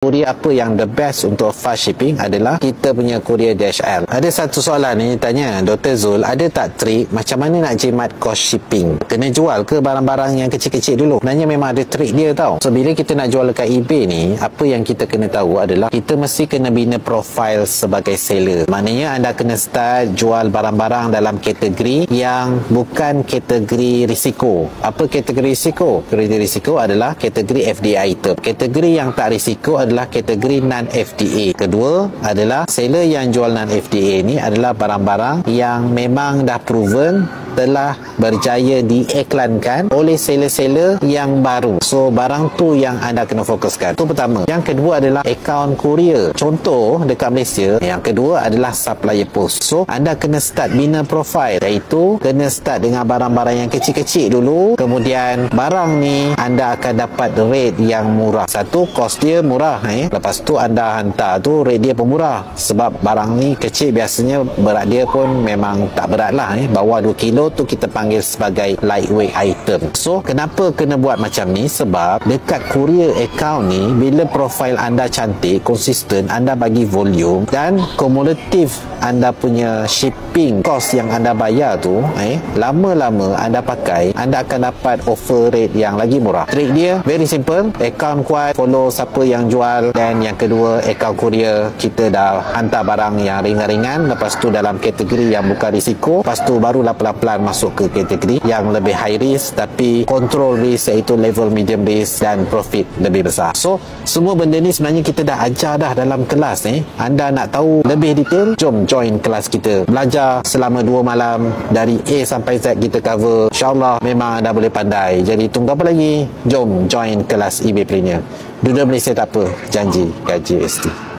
Courier apa yang the best untuk fast shipping adalah kita punya courier DHL. Ada satu soalan ni tanya, Dr. Zul, ada tak trik macam mana nak jimat cost shipping? Kena jual ke barang-barang yang kecil-kecil dulu? Sebenarnya memang ada trik dia tau. So bila kita nak jual dekat eBay ni, apa yang kita kena tahu adalah kita mesti kena bina profile sebagai seller. Maknanya anda kena start jual barang-barang dalam kategori yang bukan kategori risiko. Apa kategori risiko? Kategori risiko adalah kategori FDA item. Kategori yang tak risiko adalah kategori non-FDA. Kedua adalah seller yang jual non-FDA ni adalah barang-barang yang memang dah proven telah berjaya diiklankan oleh seller-seller yang baru. So barang tu yang anda kena fokuskan. Itu pertama. Yang kedua adalah akaun courier. Contoh dekat Malaysia, yang kedua adalah supplier post. So anda kena start bina profile, iaitu kena start dengan barang-barang yang kecil-kecil dulu. Kemudian barang ni anda akan dapat rate yang murah. Satu, kos dia murah. Lepas tu anda hantar tu rate dia pun murah. Sebab barang ni kecil, biasanya berat dia pun memang tak berat lah. Bawah 2 kilo tu kita panggil sebagai lightweight item. So kenapa kena buat macam ni? Sebab dekat courier account ni, bila profile anda cantik, konsisten, anda bagi volume dan kumulatif anda punya shipping cost yang anda bayar tu, lama-lama anda pakai, anda akan dapat offer rate yang lagi murah. Trik dia very simple, account kuat, follow siapa yang jual, dan yang kedua, account courier kita dah hantar barang yang ringan-ringan, lepas tu dalam kategori yang bukan risiko, lepas tu barulah pelan-pelan masuk ke kategori yang lebih high risk tapi control risk, iaitu level medium risk dan profit lebih besar. So semua benda ni sebenarnya kita dah ajar dah dalam kelas ni. Anda nak tahu lebih detail, jom join kelas kita. Belajar selama 2 malam, dari A sampai Z kita cover. InsyaAllah memang anda boleh pandai. Jadi tunggu apa lagi? Jom join kelas eBay Planner. Dunia Malaysia tak apa, janji gaji ST.